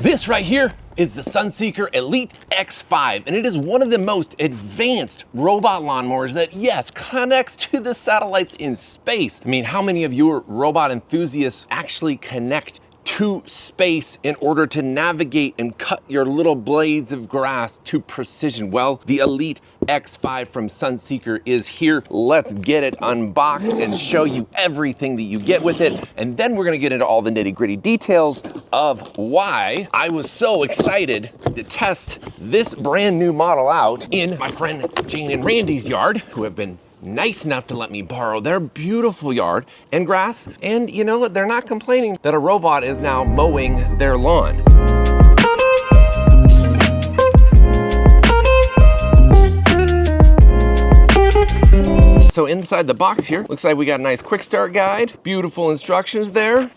This right here is the Sunseeker Elite X5, and it is one of the most advanced robot lawnmowers that, yes, connects to the satellites in space. I mean, how many of you robot enthusiasts actually connect to space in order to navigate and cut your little blades of grass to precision? Well, the Elite X5 from Sunseeker is here. Let's get it unboxed and show you everything that you get with it. And then we're gonna get into all the nitty-gritty details of why I was so excited to test this brand new model out in my friend Jane and Randy's yard, who have been nice enough to let me borrow their beautiful yard and grass. And you know what? They're not complaining that a robot is now mowing their lawn. So inside the box here, looks like we got a nice quick start guide, beautiful instructions there.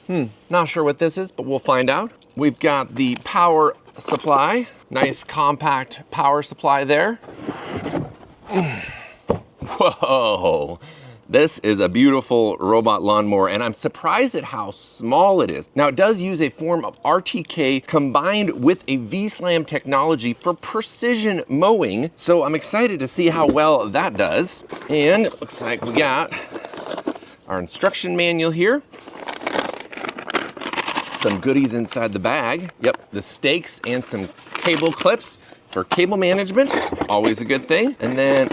Not sure what this is, but we'll find out. We've got the power supply, nice compact power supply there. Whoa, this is a beautiful robot lawnmower, and I'm surprised at how small it is. Now, it does use a form of RTK combined with a V-Slam technology for precision mowing, so I'm excited to see how well that does. And it looks like we got our instruction manual here. Some goodies inside the bag. Yep, the stakes and some cable clips for cable management, always a good thing. And then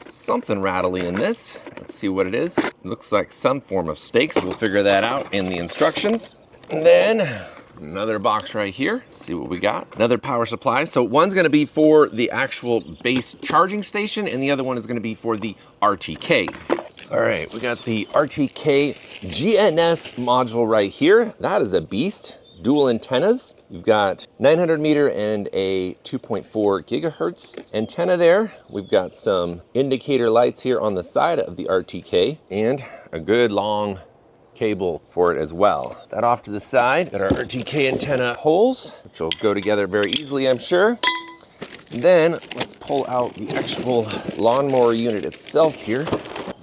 something rattly in this. Let's see what it is. It looks like some form of stakes. We'll figure that out in the instructions. And then another box right here. Let's see what we got. Another power supply. So one's gonna be for the actual base charging station, and the other one is gonna be for the RTK. All right, we got the RTK GNS module right here. That is a beast. Dual antennas. You've got 900 meter and a 2.4 gigahertz antenna there. We've got some indicator lights here on the side of the RTK and a good long cable for it as well. That off to the side, got our RTK antenna holes, which will go together very easily, I'm sure. And then let's pull out the actual lawnmower unit itself here.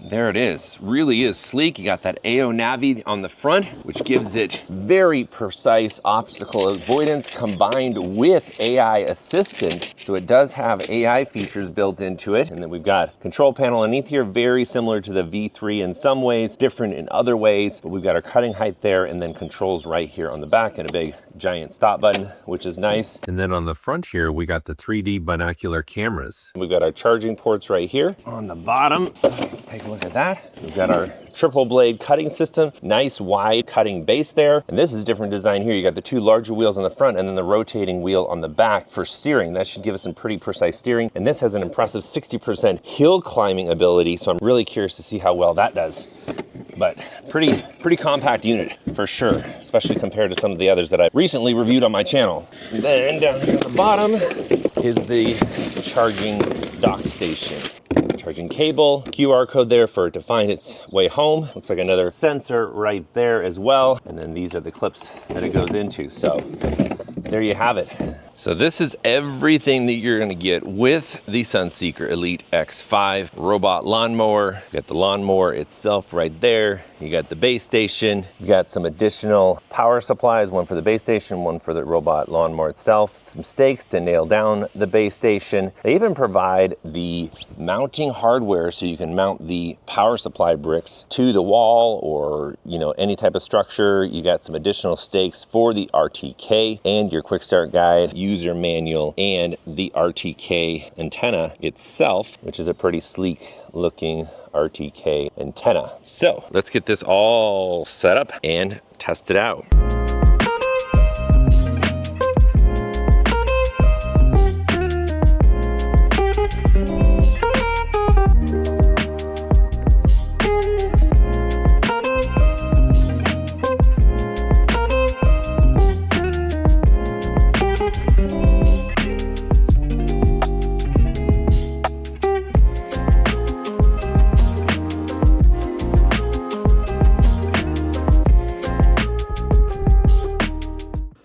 There it is, really is sleek. You got that AO Navi on the front, which gives it very precise obstacle avoidance combined with AI assistant. So it does have AI features built into it. And then we've got control panel underneath here, very similar to the V3 in some ways, different in other ways. But we've got our cutting height there and then controls right here on the back and a big giant stop button, which is nice. And then on the front here, we got the 3D binocular cameras. We've got our charging ports right here. On the bottom, let's take a look at that. We've got our triple blade cutting system, nice wide cutting base there. And this is a different design here. You got the two larger wheels on the front and then the rotating wheel on the back for steering. That should give us some pretty precise steering. And this has an impressive 60% hill climbing ability. So I'm really curious to see how well that does. But pretty compact unit for sure, especially compared to some of the others that I've recently reviewed on my channel. And then down here at the bottom is the charging dock station. Charging cable, QR code there for it to find its way home. Looks like another sensor right there as well. And then these are the clips that it goes into. So there you have it. So this is everything that you're gonna get with the Sunseeker Elite X5 robot lawnmower. You got the lawnmower itself right there. You got the base station. You got some additional power supplies, one for the base station, one for the robot lawnmower itself. Some stakes to nail down the base station. They even provide the mounting hardware so you can mount the power supply bricks to the wall or, you know, any type of structure. You got some additional stakes for the RTK and your quick start guide, user manual, and the RTK antenna itself, which is a pretty sleek looking RTK antenna. So let's get this all set up and test it out.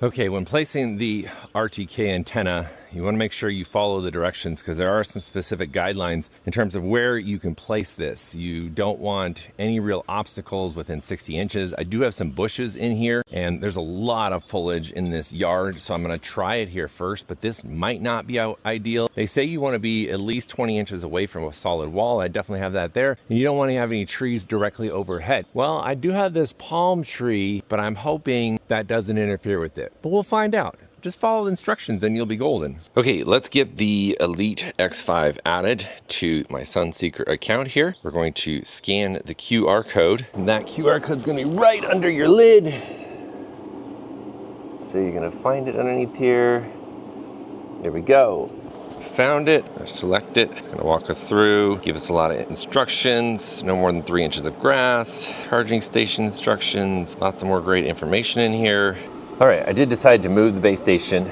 Okay, when placing the RTK antenna You want to make sure you follow the directions because there are some specific guidelines in terms of where you can place this. You don't want any real obstacles within 60 inches. I do have some bushes in here and there's a lot of foliage in this yard, so I'm going to try it here first, but this might not be ideal. They say you want to be at least 20 inches away from a solid wall. I definitely have that there. And you don't want to have any trees directly overhead. Well, I do have this palm tree, but I'm hoping that doesn't interfere with it. But we'll find out. Just follow the instructions and you'll be golden. Okay, let's get the Elite X5 added to my Sunseeker account here. We're going to scan the QR code. And that QR code's gonna be right under your lid. So you're gonna find it underneath here. There we go. Found it, or select it. It's gonna walk us through, give us a lot of instructions, no more than 3 inches of grass, charging station instructions, lots of more great information in here. All right, I did decide to move the base station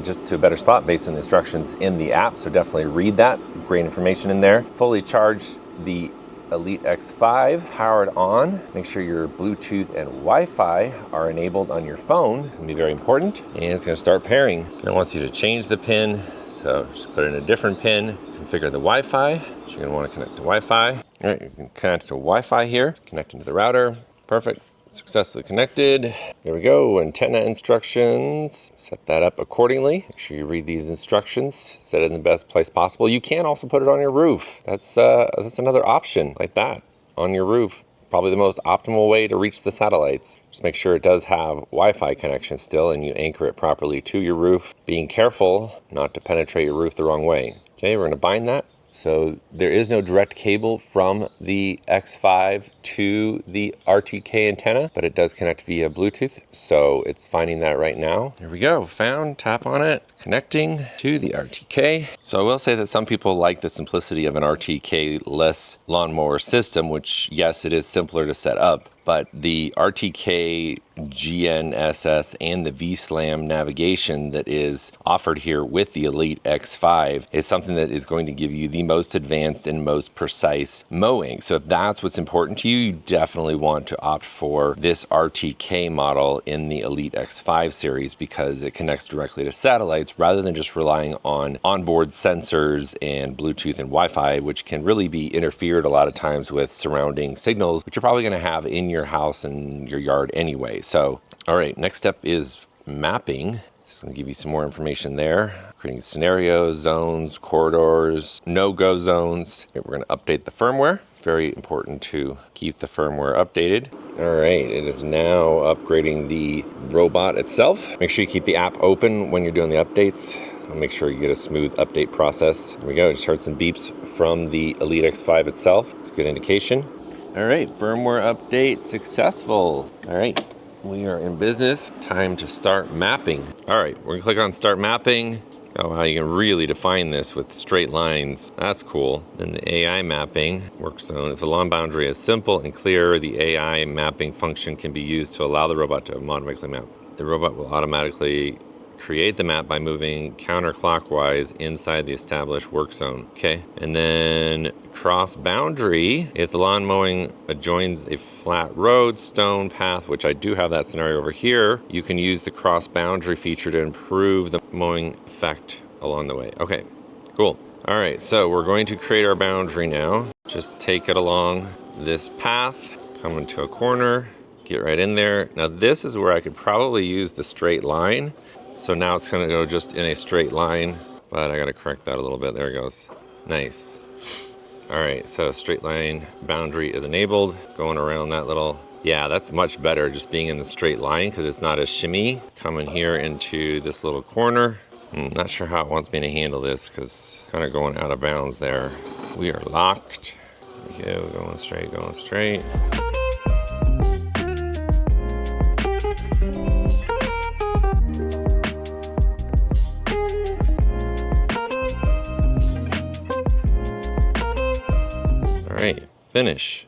just to a better spot based on the instructions in the app, so definitely read that. Great information in there. Fully charged the Elite X5, powered on. Make sure your Bluetooth and Wi-Fi are enabled on your phone. It's gonna be very important. And it's gonna start pairing. And it wants you to change the pin, so just put in a different pin, configure the Wi-Fi. So you're gonna wanna connect to Wi-Fi. All right, you can connect to Wi-Fi here. It's connecting to the router, perfect. Successfully connected. There we go, antenna instructions. Set that up accordingly. Make sure you read these instructions, set it in the best place possible. You can also put it on your roof. That's another option like that, on your roof. Probably the most optimal way to reach the satellites. Just make sure it does have Wi-Fi connection still and you anchor it properly to your roof, being careful not to penetrate your roof the wrong way. Okay, we're gonna bind that. So there is no direct cable from the X5 to the RTK antenna, but it does connect via Bluetooth. So it's finding that right now. There we go, found, tap on it, it's connecting to the RTK. So I will say that some people like the simplicity of an RTK-less lawnmower system, which yes, it is simpler to set up, but the RTK GNSS and the V-SLAM navigation that is offered here with the Elite X5 is something that is going to give you the most advanced and most precise mowing. So if that's what's important to you, you definitely want to opt for this RTK model in the Elite X5 series because it connects directly to satellites rather than just relying on onboard sensors and Bluetooth and Wi-Fi, which can really be interfered a lot of times with surrounding signals, which you're probably going to have in your house and your yard anyway. So, all right, next step is mapping. Just gonna give you some more information there. Creating scenarios, zones, corridors, no-go zones. Okay, we're gonna update the firmware. It's very important to keep the firmware updated. All right, it is now upgrading the robot itself. Make sure you keep the app open when you're doing the updates. I'll make sure you get a smooth update process. There we go, just heard some beeps from the Elite X5 itself. It's a good indication. All right, firmware update successful. All right, we are in business. Time to start mapping. All right, we're gonna click on start mapping. Oh wow, you can really define this with straight lines. That's cool. Then the AI mapping, work zone. If the lawn boundary is simple and clear, the AI mapping function can be used to allow the robot to automatically map. The robot will automatically create the map by moving counterclockwise inside the established work zone. Okay, and then cross boundary. If the lawn mowing adjoins a flat road, stone path, which I do have that scenario over here, you can use the cross boundary feature to improve the mowing effect along the way. Okay, cool. All right, so we're going to create our boundary now. Just take it along this path, come into a corner, get right in there. Now this is where I could probably use the straight line. So now it's gonna go just in a straight line, but I gotta correct that a little bit. There it goes. Nice. All right, so straight line boundary is enabled. Going around that little, yeah, that's much better just being in the straight line because it's not as shimmy. Coming here into this little corner. Not sure how it wants me to handle this because kind of going out of bounds there. We are locked. There we go, going straight, going straight. Right, finish,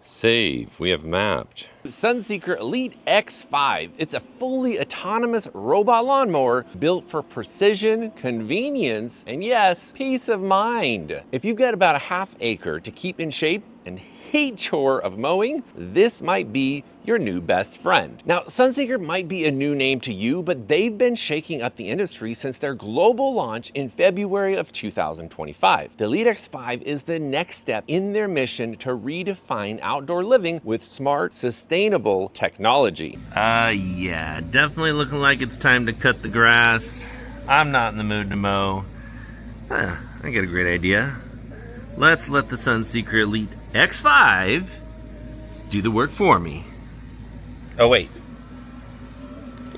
save, we have mapped. Sunseeker Elite X5. It's a fully autonomous robot lawnmower built for precision, convenience, and yes, peace of mind. If you've got about a half acre to keep in shape, and hate chore of mowing, this might be your new best friend. Now, Sunseeker might be a new name to you, but they've been shaking up the industry since their global launch in February of 2025. The Elite X5 is the next step in their mission to redefine outdoor living with smart, sustainable technology. Yeah, definitely looking like it's time to cut the grass. I'm not in the mood to mow. I got a great idea. Let's let the Sunseeker Elite X5 do the work for me. Oh wait,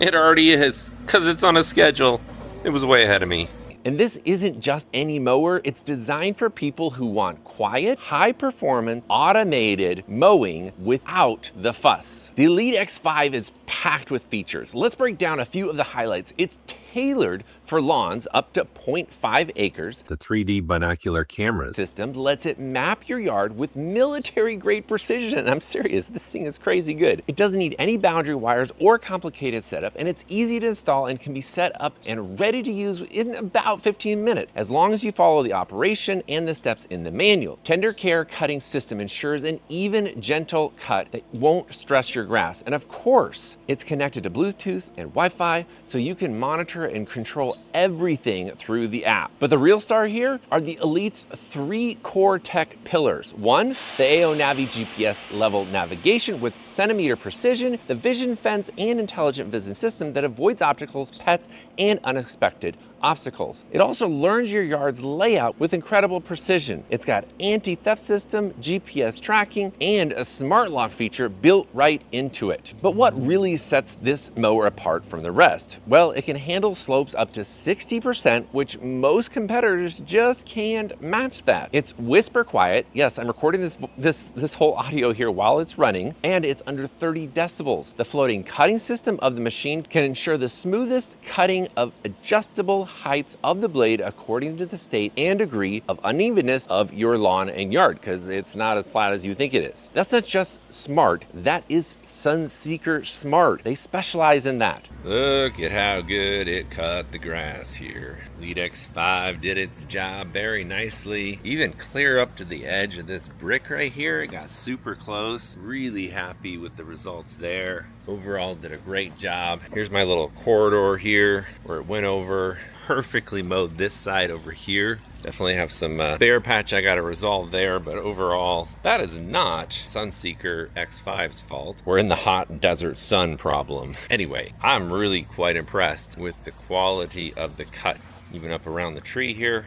it already is, because it's on a schedule. It was way ahead of me. And this isn't just any mower, it's designed for people who want quiet, high performance, automated mowing without the fuss. The Elite X5 is packed with features. Let's break down a few of the highlights. It's tailored for lawns up to 0.5 acres. The 3D binocular camera system lets it map your yard with military-grade precision. I'm serious, this thing is crazy good. It doesn't need any boundary wires or complicated setup, and it's easy to install and can be set up and ready to use in about 15 minutes, as long as you follow the operation and the steps in the manual. Tender care cutting system ensures an even, gentle cut that won't stress your grass. And of course, it's connected to Bluetooth and Wi-Fi, so you can monitor and control everything through the app. But the real star here are the Elite's 3 core tech pillars. 1, the AO Navi GPS level navigation with centimeter precision, the vision fence and intelligent vision system that avoids obstacles, pets, and unexpected obstacles. It also learns your yard's layout with incredible precision. It's got anti-theft system, GPS tracking, and a smart lock feature built right into it. But what really sets this mower apart from the rest? Well, it can handle slopes up to 60%, which most competitors just can't match that. It's whisper quiet. Yes, I'm recording this whole audio here while it's running, and it's under 30 decibels. The floating cutting system of the machine can ensure the smoothest cutting of adjustable heights of the blade according to the state and degree of unevenness of your lawn and yard, because it's not as flat as you think it is. That's not just smart, that is Sunseeker smart. They specialize in that. Look at how good it cut the grass here. Elite X5 did its job very nicely. Even clear up to the edge of this brick right here. It got super close. Really happy with the results there. Overall did a great job. Here's my little corridor here where it went over. Perfectly mowed this side over here. Definitely have some bare patch I got to resolve there, but overall, that is not Sunseeker X5's fault. We're in the hot desert sun problem. Anyway, I'm really quite impressed with the quality of the cut. Even up around the tree here,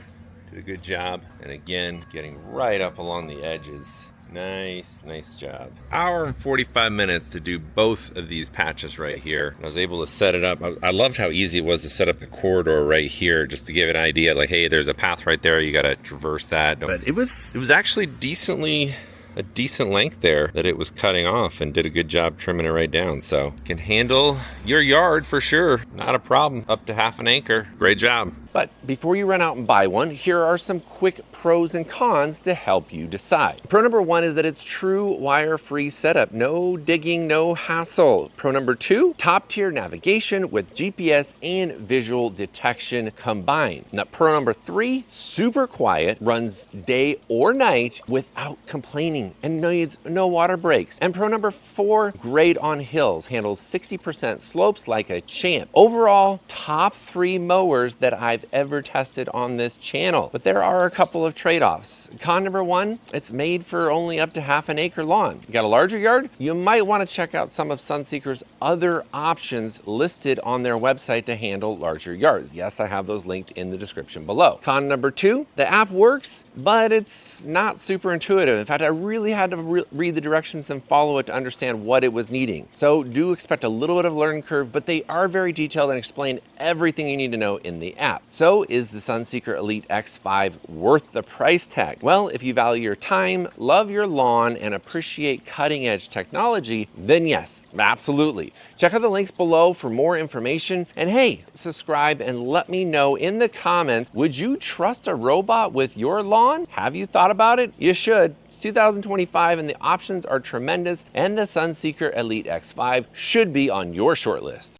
did a good job. And again, getting right up along the edges. Nice job. Hour and 45 minutes to do both of these patches right here. I was able to set it up. I loved how easy it was to set up the corridor right here, just to give it an idea, like, hey, there's a path right there, you gotta traverse that. But it was actually a decent length there that it was cutting off, and did a good job trimming it right down. So can handle your yard for sure, not a problem. Up to half an acre, great job. But before you run out and buy one, here are some quick pros and cons to help you decide. Pro number 1 is that it's true wire-free setup. No digging, no hassle. Pro number 2, top-tier navigation with GPS and visual detection combined. Now, pro number 3, super quiet, runs day or night without complaining and needs no water breaks. And pro number 4, great on hills, handles 60% slopes like a champ. Overall, top 3 mowers that I've ever tested on this channel. But there are a couple of trade-offs. Con number 1, it's made for only up to half an acre lawn. You got a larger yard? You might want to check out some of Sunseeker's other options listed on their website to handle larger yards. Yes, I have those linked in the description below. Con number 2, the app works, but it's not super intuitive. In fact, I really had to read the directions and follow it to understand what it was needing. So do expect a little bit of a learning curve, but they are very detailed and explain everything you need to know in the app. So is the Sunseeker Elite X5 worth the price tag? Well, if you value your time, love your lawn, and appreciate cutting-edge technology, then yes, absolutely. Check out the links below for more information. And hey, subscribe and let me know in the comments, would you trust a robot with your lawn? Have you thought about it? You should. It's 2025 and the options are tremendous, and the Sunseeker Elite X5 should be on your short list.